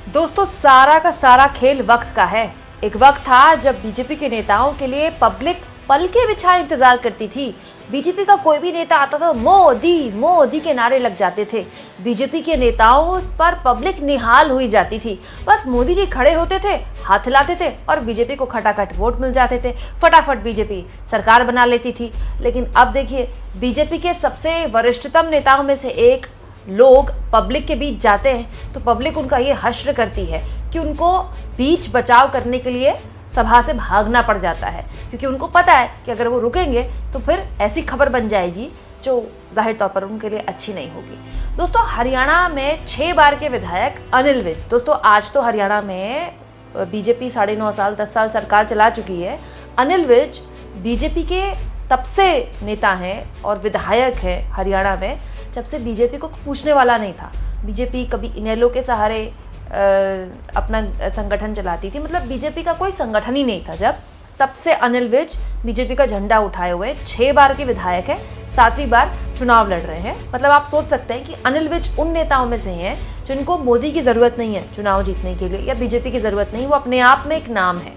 दोस्तों, सारा का सारा खेल वक्त का है। एक वक्त था जब बीजेपी के नेताओं के लिए पब्लिक पल के बिछाए इंतजार करती थी। बीजेपी का कोई भी नेता आता था, मोदी मोदी के नारे लग जाते थे। बीजेपी के नेताओं पर पब्लिक निहाल हुई जाती थी। बस मोदी जी खड़े होते थे, हाथ हिलाते थे और बीजेपी को खटाखट वोट मिल जाते थे। फटाफट बीजेपी सरकार बना लेती थी। लेकिन अब देखिए, बीजेपी के सबसे वरिष्ठतम नेताओं में से एक लोग पब्लिक के बीच जाते हैं तो पब्लिक उनका ये हश्र करती है कि उनको बीच बचाव करने के लिए सभा से भागना पड़ जाता है, क्योंकि उनको पता है कि अगर वो रुकेंगे तो फिर ऐसी खबर बन जाएगी जो जाहिर तौर पर उनके लिए अच्छी नहीं होगी। दोस्तों, हरियाणा में 6 बार के विधायक अनिल विज, दोस्तों आज तो हरियाणा में बीजेपी 9.5 साल 10 साल सरकार चला चुकी है। अनिल विज बीजेपी के तब से नेता हैं और विधायक हैं हरियाणा में, जब से बीजेपी को पूछने वाला नहीं था। बीजेपी कभी इनेलो के सहारे अपना संगठन चलाती थी, मतलब बीजेपी का कोई संगठन ही नहीं था जब, तब से अनिल विज बीजेपी का झंडा उठाए हुए 6 बार के विधायक हैं, 7वीं बार चुनाव लड़ रहे हैं। मतलब आप सोच सकते हैं कि अनिल विज उन नेताओं में से हैं जिनको मोदी की ज़रूरत नहीं है चुनाव जीतने के लिए, या बीजेपी की ज़रूरत नहीं, वो अपने आप में एक नाम है।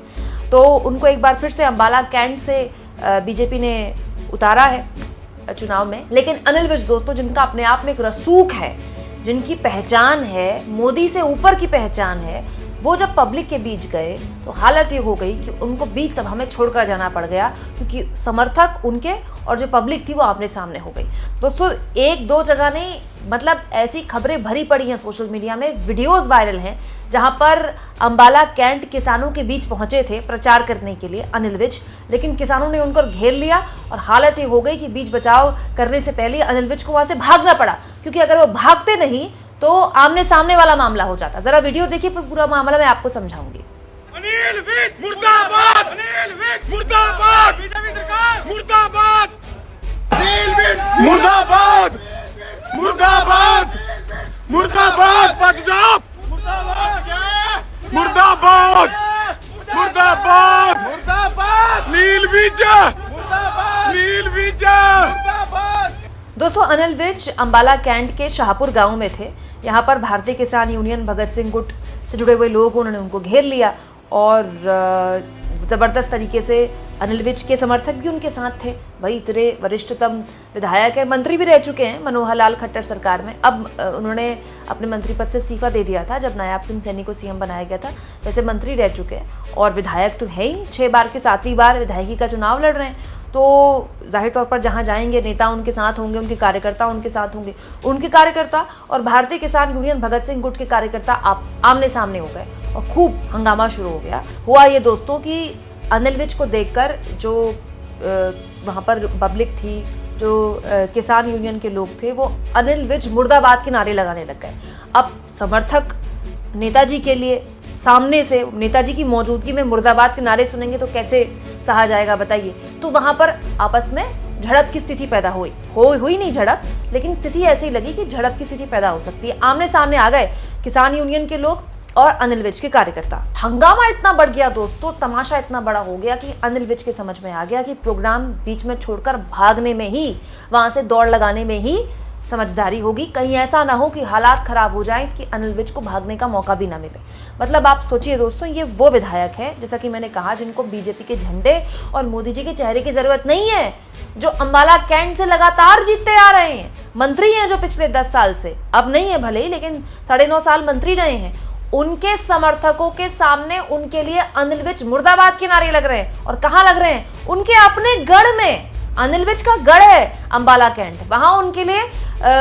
तो उनको एक बार फिर से अम्बाला कैंट से बीजेपी ने उतारा है चुनाव में। लेकिन अनिल विज दोस्तों, जिनका अपने आप में एक रसूख है, जिनकी पहचान है, मोदी से ऊपर की पहचान है, वो जब पब्लिक के बीच गए तो हालत ये हो गई कि उनको बीच सभा में छोड़कर जाना पड़ गया, क्योंकि समर्थक उनके और जो पब्लिक थी वो आमने सामने हो गई। दोस्तों, 1-2 जगह नहीं, मतलब ऐसी खबरें भरी पड़ी हैं सोशल मीडिया में, वीडियोस वायरल हैं जहां पर अम्बाला कैंट किसानों के बीच पहुंचे थे प्रचार करने के लिए अनिल विज, लेकिन किसानों ने उनको घेर लिया और हालत ये हो गई कि बीच बचाव करने से पहले अनिल विज को वहां से भागना पड़ा, क्योंकि अगर वो भागते नहीं तो आमने सामने वाला मामला हो जाता। जरा वीडियो देखिए, फिर पूरा मामला मैं आपको समझाऊंगी। अनिल विज मुर्दाबाद, अनिल विज मुर्दाबाद, बीजेपी सरकार मुर्दाबाद, अनिल विज मुर्दाबाद, मुर्दाबाद, मुर्दाबाद, पंजाब मुर्दाबाद, मुर्दाबाद, मुर्दाबाद, मुर्दाबाद, अनिल विज मुर्दाबाद, अनिल विज मुर्दाबाद। दोस्तों, अनिल विज अम्बाला कैंट के शाहपुर गांव में थे। यहाँ पर भारतीय किसान यूनियन भगत सिंह गुट से जुड़े हुए लोग, उन्होंने उनको घेर लिया और ज़बरदस्त तरीके से अनिल विज के समर्थक भी उनके साथ थे। भाई, इतने वरिष्ठतम विधायक है, मंत्री भी रह चुके हैं मनोहर लाल खट्टर सरकार में। अब उन्होंने अपने मंत्री पद से इस्तीफा दे दिया था जब नायाब सिंह सैनी को सीएम बनाया गया था, वैसे मंत्री रह चुके हैं और विधायक तो है ही, 6 बार के 7वीं बार विधायकी का चुनाव लड़ रहे हैं। तो जाहिर तौर पर जहाँ जाएंगे नेता उनके साथ होंगे, उनके कार्यकर्ता उनके साथ होंगे। उनके कार्यकर्ता और भारतीय किसान यूनियन भगत सिंह गुट के कार्यकर्ता आमने सामने हो गए और खूब हंगामा शुरू हो गया। हुआ ये दोस्तों कि अनिल विज को देखकर जो वहाँ पर पब्लिक थी, जो किसान यूनियन के लोग थे, वो अनिल विज मुर्दाबाद के नारे लगाने लग गए। अब समर्थक नेताजी के लिए सामने से नेताजी की मौजूदगी में मुर्दाबाद के नारे सुनेंगे तो कैसे सहा जाएगा बताइए। तो वहां पर आपस में झड़प की स्थिति पैदा हुई नहीं झड़प, लेकिन स्थिति ऐसी लगी कि झड़प की स्थिति पैदा हो सकती है। आमने सामने आ गए किसान यूनियन के लोग और अनिल विज के कार्यकर्ता। हंगामा इतना बढ़ गया दोस्तों, तमाशा इतना बड़ा हो गया कि अनिल विज के समझ में आ गया कि प्रोग्राम बीच में छोड़कर भागने में ही, वहां से दौड़ लगाने में ही समझदारी होगी। कहीं ऐसा ना हो कि हालात खराब हो जाएं कि अनिल विज को भागने का मौका भी ना मिले। मतलब आप सोचिए दोस्तों, ये वो विधायक है, जैसा कि मैंने कहा, जिनको बीजेपी के झंडे और मोदी जी के चेहरे की जरूरत नहीं है, जो अम्बाला कैंट से लगातार जीतते आ रहे हैं, मंत्री हैं जो पिछले 10 साल से, अब नहीं है भले ही, लेकिन 9.5 साल मंत्री रहे हैं। उनके समर्थकों के सामने उनके लिए अनिल विज मुर्दाबाद के नारे लग रहे हैं। और कहाँ लग रहे हैं? उनके अपने गढ़ में। अनिल विज का गढ़ है अम्बाला कैंट, वहां उनके लिए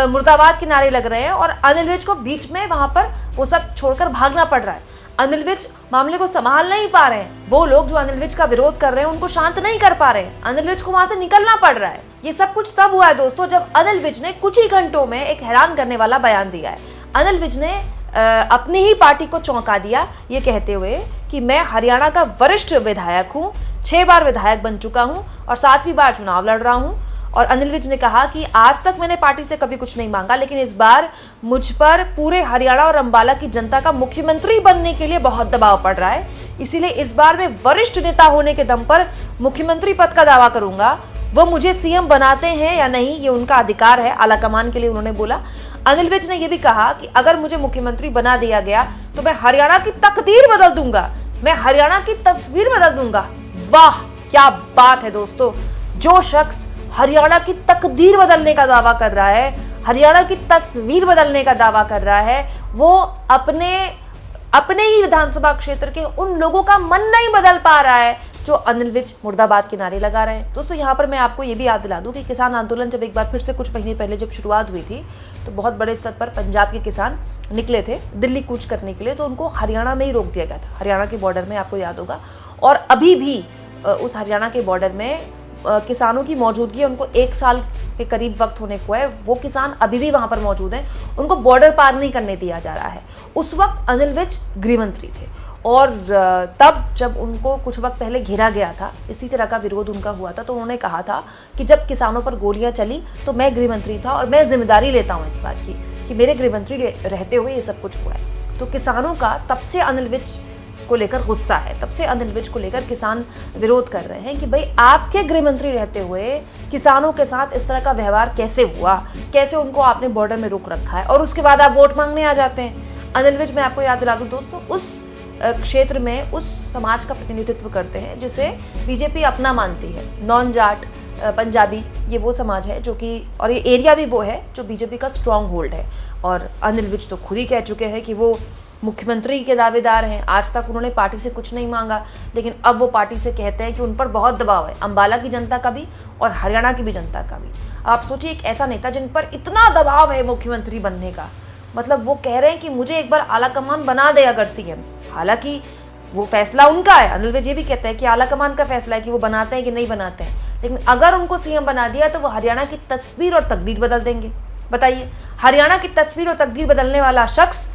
मुर्दाबाद के नारे लग रहे हैं और अनिल विज को बीच में वहां पर वो सब छोड़कर भागना पड़ रहा है। अनिल विज मामले को संभाल नहीं पा रहे हैं। वो लोग जो अनिल विज का विरोध कर रहे हैं उनको शांत नहीं कर पा रहे हैं। अनिल विज को वहां से निकलना पड़ रहा है। ये सब कुछ तब हुआ है दोस्तों जब अनिल विज ने कुछ ही घंटों में एक हैरान करने वाला बयान दिया है। अनिल विज ने अपनी ही पार्टी को चौंका दिया, ये कहते हुए कि मैं हरियाणा का वरिष्ठ विधायक हूँ, 6 बार विधायक बन चुका हूँ और 7वीं बार चुनाव लड़ रहा हूँ। और अनिल विज ने कहा कि आज तक मैंने पार्टी से कभी कुछ नहीं मांगा, लेकिन इस बार मुझ पर पूरे हरियाणा और अम्बाला की जनता का मुख्यमंत्री बनने के लिए बहुत दबाव पड़ रहा है, इसीलिए इस बार मैं वरिष्ठ नेता होने के दम पर मुख्यमंत्री पद का दावा करूंगा वो मुझे सीएम बनाते हैं या नहीं ये उनका अधिकार है, आलाकमान के लिए उन्होंने बोला। अनिल विज ने यह भी कहा कि अगर मुझे मुख्यमंत्री बना दिया गया तो मैं हरियाणा की तकदीर बदल दूंगा, मैं हरियाणा की तस्वीर बदल दूंगा। वाह क्या बात है दोस्तों, जो शख्स हरियाणा की तकदीर बदलने का दावा कर रहा है, हरियाणा की तस्वीर बदलने का दावा कर रहा है, वो अपने ही विधानसभा क्षेत्र के उन लोगों का मन नहीं बदल पा रहा है जो अनिल विज मुर्दाबाद के नारे लगा रहे हैं। दोस्तों यहाँ पर मैं आपको ये भी याद दिला दूं कि किसान आंदोलन जब एक बार फिर से कुछ महीने पहले जब शुरुआत हुई थी तो बहुत बड़े स्तर पर पंजाब के किसान निकले थे दिल्ली कूच करने के लिए, तो उनको हरियाणा में ही रोक दिया गया था, हरियाणा के बॉर्डर में, आपको याद होगा। और अभी भी उस हरियाणा के बॉर्डर में किसानों की मौजूदगी है, उनको 1 साल के करीब वक्त होने को है, वो किसान अभी भी वहां पर मौजूद हैं, उनको बॉर्डर पार नहीं करने दिया जा रहा है। उस वक्त अनिल विज गृह मंत्री थे और तब जब उनको कुछ वक्त पहले घेरा गया था, इसी तरह का विरोध उनका हुआ था, तो उन्होंने कहा था कि जब किसानों पर गोलियां चली तो मैं गृह मंत्री था और मैं जिम्मेदारी लेता हूं इस बात की कि मेरे गृह मंत्री रहते हुए ये सब कुछ हुआ है। तो किसानों का तब से अनिल विज को लेकर गुस्सा है, तब से अनिल विज को लेकर किसान विरोध कर रहे हैं कि भाई आपके गृह मंत्री रहते हुए किसानों के साथ इस तरह का व्यवहार कैसे हुआ, कैसे उनको आपने बॉर्डर में रोक रखा है और उसके बाद आप वोट मांगने आ जाते हैं। अनिल विज, मैं आपको याद दिला दूं दोस्तों, उस क्षेत्र में उस समाज का प्रतिनिधित्व करते हैं जिसे बीजेपी अपना मानती है, नॉन जाट पंजाबी, ये वो समाज है जो कि, और ये एरिया भी वो है जो बीजेपी का स्ट्रॉन्ग होल्ड है। और अनिल विज तो खुद ही कह चुके हैं कि वो मुख्यमंत्री के दावेदार हैं, आज तक उन्होंने पार्टी से कुछ नहीं मांगा, लेकिन अब वो पार्टी से कहते हैं कि उन पर बहुत दबाव है, अंबाला की जनता का भी और हरियाणा की भी जनता का भी। आप सोचिए एक ऐसा नेता जिन पर इतना दबाव है मुख्यमंत्री बनने का, मतलब वो कह रहे हैं कि मुझे एक बार आलाकमान बना दे अगर सीएम। हालांकि वो फैसला उनका है, अनिल विज ये भी कहते हैं कि आलाकमान का फैसला है कि वो बनाते हैं कि नहीं बनाते हैं, लेकिन अगर उनको सीएम बना दिया तो वो हरियाणा की तस्वीर और तकदीर बदल देंगे। बताइए, हरियाणा की तस्वीर और तकदीर बदलने वाला शख्स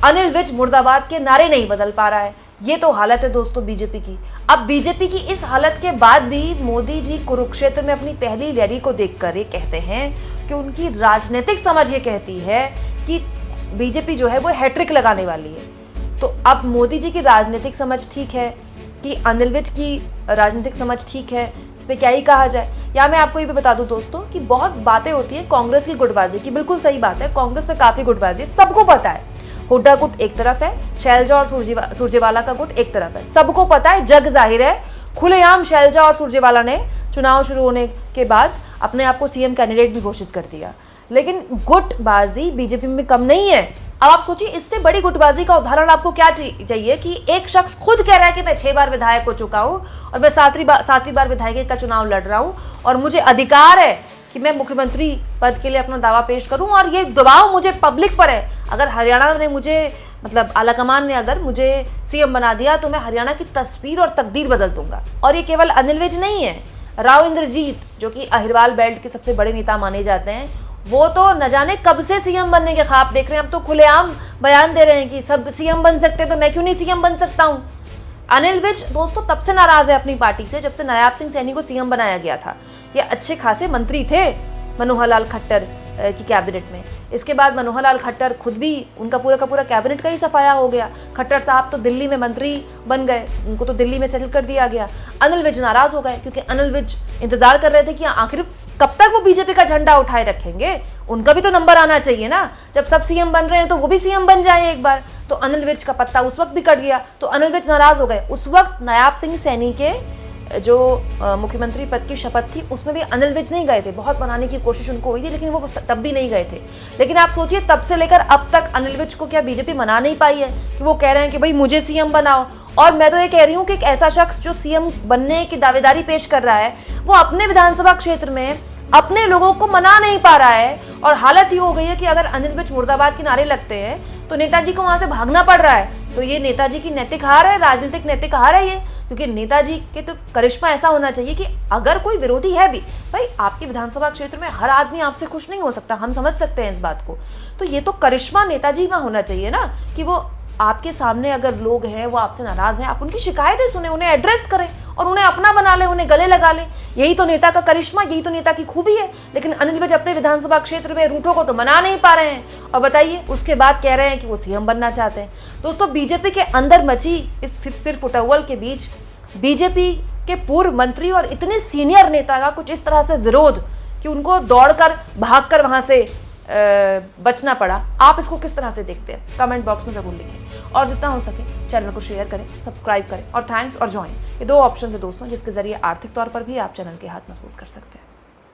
अनिल विज मुर्दाबाद के नारे नहीं बदल पा रहा है। ये तो हालत है दोस्तों बीजेपी की। अब बीजेपी की इस हालत के बाद भी मोदी जी कुरुक्षेत्र में अपनी पहली रैली को देखकर ये कहते हैं कि उनकी राजनीतिक समझ ये कहती है कि बीजेपी जो है वो हैट्रिक लगाने वाली है। तो अब मोदी जी की राजनीतिक समझ ठीक है कि अनिल विज की राजनीतिक समझ ठीक है, इसमें क्या ही कहा जाए। या मैं आपको ये भी बता दूं दोस्तों कि बहुत बातें होती है कांग्रेस की गुटबाजी की, बिल्कुल सही बात है, कांग्रेस में काफी गुटबाजी है, सबको पता है। हुड्डा गुट एक तरफ है, शैलजा और सुरजेवाला का गुट एक तरफ है, सबको पता है, जग जाहिर है। खुलेआम शैलजा और सुरजेवाला ने चुनाव शुरू होने के बाद अपने आप को सीएम कैंडिडेट भी घोषित कर दिया, लेकिन गुटबाजी बीजेपी में कम नहीं है। अब आप सोचिए इससे बड़ी गुटबाजी का उदाहरण आपको क्या चाहिए कि एक शख्स खुद कह रहा है कि मैं 6 बार विधायक हो चुका हूं और मैं 7वीं बार विधायक का चुनाव लड़ रहा हूं और मुझे अधिकार है कि मैं मुख्यमंत्री पद के लिए अपना दावा पेश करूं और ये दबाव मुझे पब्लिक पर है। अगर हरियाणा ने मुझे, मतलब आलाकमान ने अगर मुझे सीएम बना दिया तो मैं हरियाणा की तस्वीर और तकदीर बदल दूंगा। और ये केवल अनिल विज नहीं है, राव इंद्रजीत जो कि अहिरवाल बेल्ट के सबसे बड़े नेता माने जाते हैं, वो तो न जाने कब से सीएम बनने के ख्वाब देख रहे हैं। अब तो खुलेआम बयान दे रहे हैं कि सब सीएम बन सकते तो मैं क्यों नहीं सीएम बन सकता हूं। अनिल विज दोस्तों तब से नाराज है अपनी पार्टी से जब से नायाब सिंह सैनी को सीएम बनाया गया था। ये अच्छे खासे मंत्री थे मनोहर लाल खट्टर की कैबिनेट में। इसके बाद मनोहर लाल खट्टर खुद भी, उनका पूरा का पूरा कैबिनेट का ही सफाया हो गया। खट्टर साहब तो दिल्ली में मंत्री बन गए, उनको तो दिल्ली में सेटल कर दिया गया। अनिल विज नाराज हो गए क्योंकि अनिल विज इंतजार कर रहे थे कि आखिर कब तक वो बीजेपी का झंडा उठाए रखेंगे, उनका भी तो नंबर आना चाहिए ना। जब सब सीएम बन रहे हैं तो वो भी सीएम बन जाए एक बार। तो अनिल विज का पत्ता उस वक्त भी कट गया, तो अनिल विज नाराज हो गए। उस वक्त नायाब सिंह सैनी के जो मुख्यमंत्री पद की शपथ थी उसमें भी अनिल विज नहीं गए थे, बहुत बनाने की कोशिश उनको हुई थी लेकिन वो तब भी नहीं गए थे। लेकिन आप सोचिए तब से लेकर अब तक अनिल विज को क्या बीजेपी मना नहीं पाई है कि वो कह रहे हैं कि भाई मुझे सीएम बनाओ। और मैं तो ये कह रही हूँ कि एक ऐसा शख्स जो सीएम बनने की दावेदारी पेश कर रहा है वो अपने विधानसभा क्षेत्र में अपने लोगों को मना नहीं पा रहा है। और हालत ये हो गई है कि अगर अनिल विज मुर्दाबाद के नारे लगते हैं तो नेताजी को वहां से भागना पड़ रहा है। तो ये नेताजी की नैतिक हार है, राजनीतिक नैतिक हार है ये, क्योंकि नेताजी के तो करिश्मा ऐसा होना चाहिए कि अगर कोई विरोधी है भी, भाई आपके विधानसभा क्षेत्र में हर आदमी आपसे खुश नहीं हो सकता, हम समझ सकते हैं इस बात को, तो ये तो करिश्मा नेताजी में होना चाहिए ना कि वो आपके सामने अगर लोग हैं वो आपसे नाराज हैं, आप उनकी शिकायतें सुने, उन्हें एड्रेस करें और उन्हें अपना बना लें, उन्हें गले लगा लें। यही तो नेता का करिश्मा, यही तो नेता की खूबी है। लेकिन अनिल विज अपने विधानसभा क्षेत्र में रूठों को तो मना नहीं पा रहे हैं और बताइए उसके बाद कह रहे हैं कि वो सीएम बनना चाहते हैं। दोस्तों बीजेपी के अंदर मची इस सिर फुटअव्वल के बीच बीजेपी कि पूर्व मंत्री और इतने सीनियर नेता का कुछ इस तरह से विरोध कि उनको दौड़कर भागकर वहां से बचना पड़ा। आप इसको किस तरह से देखते हैं? कमेंट बॉक्स में जरूर लिखें और जितना हो सके चैनल को शेयर करें, सब्सक्राइब करें और थैंक्स और ज्वाइन, ये 2 ऑप्शन है दोस्तों जिसके जरिए आर्थिक तौर पर भी आप चैनल के हाथ मजबूत कर सकते हैं।